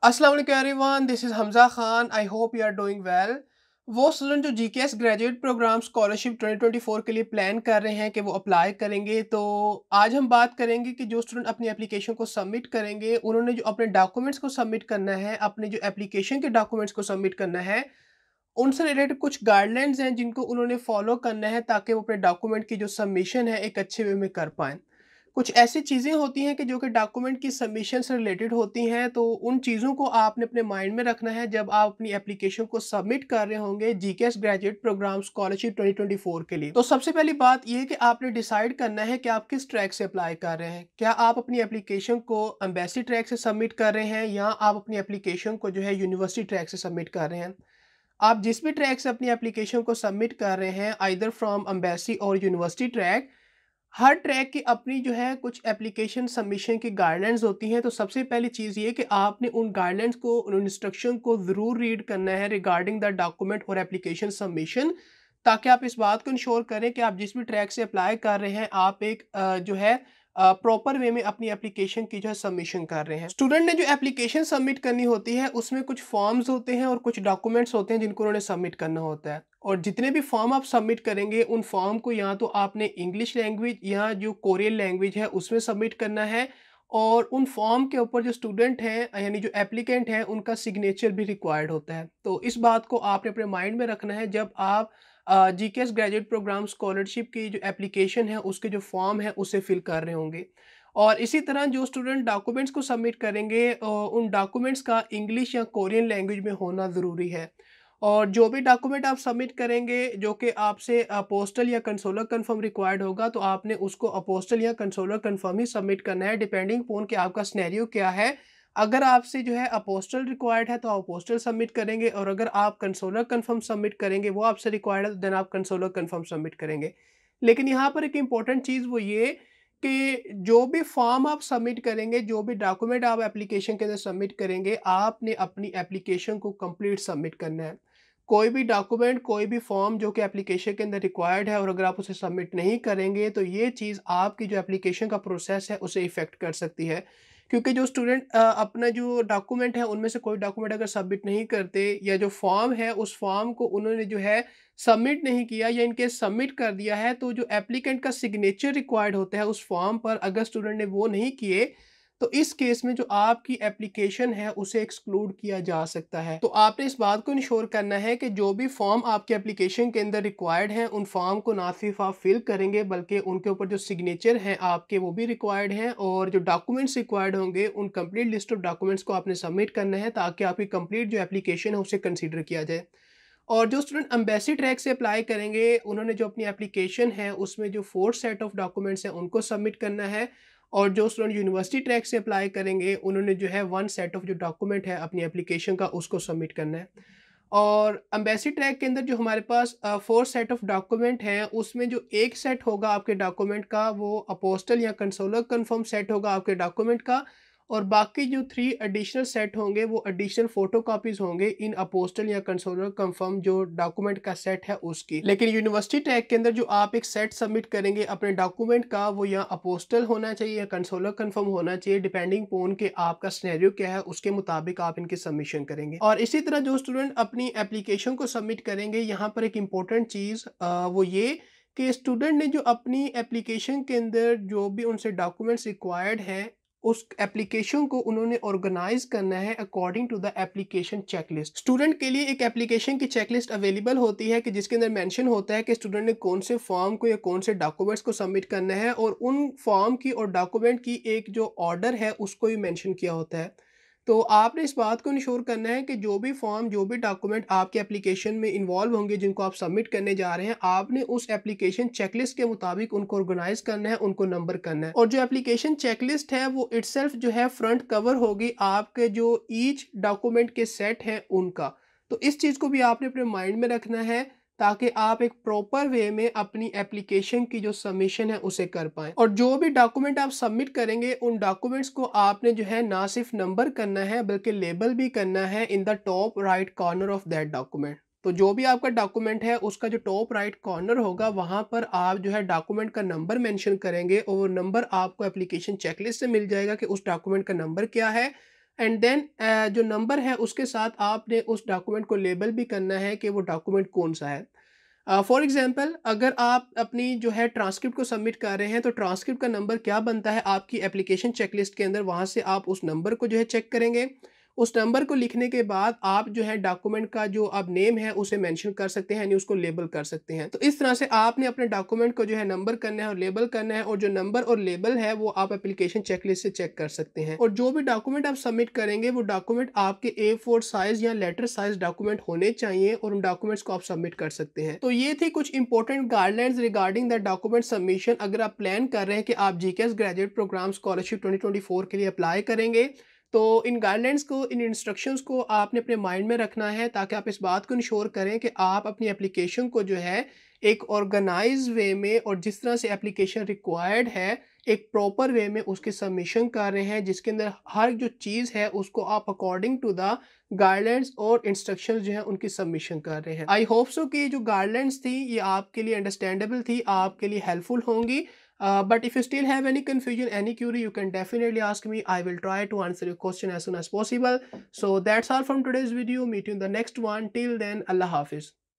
अस्सलाम वालेकुम everyone, this is Hamza Khan. I hope you are doing well. वो स्टूडेंट जो जीकेएस ग्रेजुएट प्रोग्राम स्कॉलरशिप 2024 के लिए प्लान कर रहे हैं कि वो अप्लाई करेंगे, तो आज हम बात करेंगे कि जो स्टूडेंट अपनी एप्लीकेशन को सबमिट करेंगे, उन्होंने जो अपने डॉक्यूमेंट्स को सबमिट करना है, अपने जो एप्लीकेशन के डॉक्यूमेंट्स को सबमिट करना है, उनसे रिलेटेड कुछ गाइडलाइंस हैं जिनको उन्होंने फॉलो करना है ताकि वो अपने डॉक्यूमेंट की जो सबमिशन है एक अच्छे वे में कर पाएँ। कुछ ऐसी चीज़ें होती हैं कि जो कि डॉक्यूमेंट की सबमिशन से रिलेटेड होती हैं, तो उन चीज़ों को आपने अपने माइंड में रखना है जब आप अपनी एप्लीकेशन को सबमिट कर रहे होंगे जीकेएस ग्रेजुएट प्रोग्राम स्कॉलरशिप 2024 के लिए। तो सबसे पहली बात ये है कि आपने डिसाइड करना है कि आप किस ट्रैक से अप्लाई कर रहे हैं। क्या आप अपनी एप्लीकेशन को एम्बेसी ट्रैक से सबमिट कर रहे हैं या आप अपनी एप्लीकेशन को जो है यूनिवर्सिटी ट्रैक से सबमिट कर रहे हैं। आप जिस भी ट्रैक से अपनी एप्लीकेशन को सबमिट कर रहे हैं, आइदर फ्रॉम एम्बेसी और यूनिवर्सिटी ट्रैक, हर ट्रैक की अपनी जो है कुछ एप्लीकेशन सबमिशन की गाइडलाइंस होती हैं। तो सबसे पहली चीज़ ये कि आपने उन गाइडलाइंस को, उन इंस्ट्रक्शन को ज़रूर रीड करना है रिगार्डिंग द डॉक्यूमेंट और एप्लीकेशन सबमिशन, ताकि आप इस बात को इंश्योर करें कि आप जिस भी ट्रैक से अप्लाई कर रहे हैं, आप एक जो है प्रॉपर वे में अपनी एप्लीकेशन की जो है सबमिशन कर रहे हैं। स्टूडेंट ने जो एप्लीकेशन सबमिट करनी होती है, उसमें कुछ फॉर्म्स होते हैं और कुछ डॉक्यूमेंट्स होते हैं जिनको उन्होंने सबमिट करना होता है। और जितने भी फॉर्म आप सबमिट करेंगे, उन फॉर्म को या तो आपने इंग्लिश लैंग्वेज या जो कोरियन लैंग्वेज है उसमें सबमिट करना है, और उन फॉर्म के ऊपर जो स्टूडेंट हैं यानी जो एप्लीकेंट हैं उनका सिग्नेचर भी रिक्वायर्ड होता है। तो इस बात को आपने अपने माइंड में रखना है जब आप जीकेएस ग्रेजुएट प्रोग्राम स्कॉलरशिप की जो एप्लीकेशन है उसके जो फॉर्म है उसे फिल कर रहे होंगे। और इसी तरह जो स्टूडेंट डॉक्यूमेंट्स को सबमिट करेंगे, उन डॉक्यूमेंट्स का इंग्लिश या कोरियन लैंग्वेज में होना ज़रूरी है। और जो भी डॉक्यूमेंट आप सबमिट करेंगे जो कि आपसे पोस्टल या कंसोलर कन्फर्म रिक्वायर्ड होगा, तो आपने उसको पोस्टल या कंसोलर कन्फर्म ही सबमिट करना है, डिपेंडिंग अपॉन कि आपका सिनेरियो क्या है। अगर आपसे जो है पोस्टल रिक्वायर्ड है तो आप पोस्टल सबमिट करेंगे, और अगर आप कंसोलर कन्फर्म सबमिट करेंगे, वो आपसे रिक्वायर्ड है, तो देन आप कंसोलर कन्फर्म सबमिट करेंगे। लेकिन यहाँ पर एक इम्पॉर्टेंट चीज़ वो ये कि जो भी फॉर्म आप सबमिट करेंगे, जो भी डॉक्यूमेंट आप एप्लीकेशन के अंदर सबमिट करेंगे, आपने अपनी एप्लीकेशन को कंप्लीट सबमिट करना है। कोई भी डॉक्यूमेंट, कोई भी फॉर्म जो कि एप्लीकेशन के अंदर रिक्वायर्ड है और अगर आप उसे सबमिट नहीं करेंगे, तो ये चीज़ आपकी जो एप्लीकेशन का प्रोसेस है उसे इफ़ेक्ट कर सकती है। क्योंकि जो स्टूडेंट अपना जो डॉक्यूमेंट है उनमें से कोई डॉक्यूमेंट अगर सबमिट नहीं करते, या जो फॉर्म है उस फॉर्म को उन्होंने जो है सबमिट नहीं किया, या इन केस सबमिट कर दिया है, तो जो एप्लीकेंट का सिग्नेचर रिक्वायर्ड होता है उस फॉर्म पर, अगर स्टूडेंट ने वो नहीं किए, तो इस केस में जो आपकी एप्लीकेशन है उसे एक्सक्लूड किया जा सकता है। तो आपने इस बात को इंश्योर करना है कि जो भी फॉर्म आपके एप्लीकेशन के अंदर रिक्वायर्ड हैं, उन फॉर्म को ना सिर्फ आप फिल करेंगे बल्कि उनके ऊपर जो सिग्नेचर हैं आपके वो भी रिक्वायर्ड हैं, और जो डॉक्यूमेंट्स रिक्वायर्ड होंगे उन कंप्लीट लिस्ट ऑफ डॉक्यूमेंट्स को आपने सबमिट करना है ताकि आपकी कंप्लीट जो एप्लीकेशन है उसे कंसीडर किया जाए। और जो स्टूडेंट एम्बेसी ट्रैक से अप्लाई करेंगे, उन्होंने जो अपनी एप्लीकेशन है उसमें जो 4 सेट ऑफ डॉक्यूमेंट्स हैं उनको सबमिट करना है, और जो स्टूडेंट यूनिवर्सिटी ट्रैक से अप्लाई करेंगे, उन्होंने जो है 1 सेट ऑफ जो डॉक्यूमेंट है अपनी एप्लीकेशन का उसको सबमिट करना है। और एम्बेसी ट्रैक के अंदर जो हमारे पास 4 सेट ऑफ डॉक्यूमेंट हैं, उसमें जो 1 सेट होगा आपके डॉक्यूमेंट का, वो अपोस्टल या कंसोलर कन्फर्म सेट होगा आपके डॉक्यूमेंट का, और बाकी जो 3 एडिशनल सेट होंगे वो एडिशनल फोटोकॉपीज़ होंगे इन अपोस्टल या कंसोलर कन्फर्म जो डॉक्यूमेंट का सेट है उसकी। लेकिन यूनिवर्सिटी टैग के अंदर जो आप एक सेट सबमिट करेंगे अपने डॉक्यूमेंट का, वो या अपोस्टल होना चाहिए या कंसोलर कन्फर्म होना चाहिए, डिपेंडिंग पोन के आपका सिनेरियो क्या है उसके मुताबिक आप इनकी सबमिशन करेंगे। और इसी तरह जो स्टूडेंट अपनी एप्लीकेशन को सबमिट करेंगे, यहाँ पर एक इम्पोर्टेंट चीज़ वो ये कि स्टूडेंट ने जो अपनी एप्लीकेशन के अंदर जो भी उनसे डॉक्यूमेंट्स रिक्वायर्ड हैं, उस एप्लीकेशन को उन्होंने ऑर्गेनाइज करना है according to the application checklist. Student के लिए एक एप्लीकेशन की चेकलिस्ट अवेलेबल होती है कि जिसके अंदर मेंशन होता है कि स्टूडेंट ने कौन से फॉर्म को या कौन से डॉक्यूमेंट्स को सबमिट करना है, और उन फॉर्म की और डॉक्यूमेंट की एक जो ऑर्डर है उसको भी मेंशन किया होता है। तो आपने इस बात को इंश्योर करना है कि जो भी फॉर्म, जो भी डॉक्यूमेंट आपके एप्लीकेशन में इन्वॉल्व होंगे, जिनको आप सबमिट करने जा रहे हैं, आपने उस एप्लीकेशन चेकलिस्ट के मुताबिक उनको ऑर्गेनाइज करना है, उनको नंबर करना है। और जो एप्लीकेशन चेकलिस्ट है वो इटसेल्फ जो है फ्रंट कवर होगी आपके जो ईच डॉक्यूमेंट के सेट हैं उनका। तो इस चीज़ को भी आपने अपने माइंड में रखना है ताकि आप एक प्रॉपर वे में अपनी एप्लीकेशन की जो सबमिशन है उसे कर पाएँ। और जो भी डॉक्यूमेंट आप सबमिट करेंगे, उन डॉक्यूमेंट्स को आपने जो है ना सिर्फ नंबर करना है बल्कि लेबल भी करना है in the top right corner of that document. तो जो भी आपका डॉक्यूमेंट है उसका जो टॉप राइट कॉर्नर होगा, वहाँ पर आप जो है डॉक्यूमेंट का नंबर मेंशन करेंगे, और वो नंबर आपको एप्लीकेशन चेकलिस्ट से मिल जाएगा कि उस डॉक्यूमेंट का नंबर क्या है, एंड देन जो नंबर है उसके साथ आपने उस डॉक्यूमेंट को लेबल भी करना है कि वो डॉक्यूमेंट कौन सा है। फॉर एग्जांपल अगर आप अपनी जो है ट्रांसक्रिप्ट को सबमिट कर रहे हैं तो ट्रांसक्रिप्ट का नंबर क्या बनता है आपकी एप्लीकेशन चेकलिस्ट के अंदर, वहाँ से आप उस नंबर को जो है चेक करेंगे। उस नंबर को लिखने के बाद आप जो है डॉक्यूमेंट का जो आप नेम है उसे मेंशन कर सकते हैं, यानी उसको लेबल कर सकते हैं। तो इस तरह से आपने अपने डॉक्यूमेंट को जो है नंबर करना है और लेबल करना है, और जो नंबर और लेबल है वो आप एप्लीकेशन चेकलिस्ट से चेक कर सकते हैं। और जो भी डॉक्यूमेंट आप सबमिट करेंगे वो डॉक्यूमेंट आपके A4 साइज या लेटर साइज डॉक्यूमेंट होने चाहिए, और उन डॉक्यूमेंट्स को आप सबमिट कर सकते हैं। तो ये थी कुछ important guidelines regarding the document submission. अगर आप प्लान कर रहे हैं कि आप जीकेएस ग्रेजुएट प्रोग्राम स्कॉलरशिप 2024 के लिए अप्लाई करेंगे, तो इन गाइडलाइंस को, इन इंस्ट्रक्शंस को आपने अपने माइंड में रखना है, ताकि आप इस बात को इंश्योर करें कि आप अपनी एप्लीकेशन को जो है एक ऑर्गेनाइज वे में, और जिस तरह से एप्लीकेशन रिक्वायर्ड है एक प्रॉपर वे में उसकी सबमिशन कर रहे हैं, जिसके अंदर हर जो चीज़ है उसको आप अकॉर्डिंग टू द गाइडलाइंस और इंस्ट्रक्शंस जो है उनकी सबमिशन कर रहे हैं। आई होप सो कि जो गाइडलाइंस थी ये आपके लिए अंडरस्टैंडेबल थी, आपके लिए हेल्पफुल होंगी। But if you still have any confusion, any query, you can definitely ask me. I will try to answer your question as soon as possible. So that's all from today's video. Meet you in the next one. Till then, Allah Hafiz.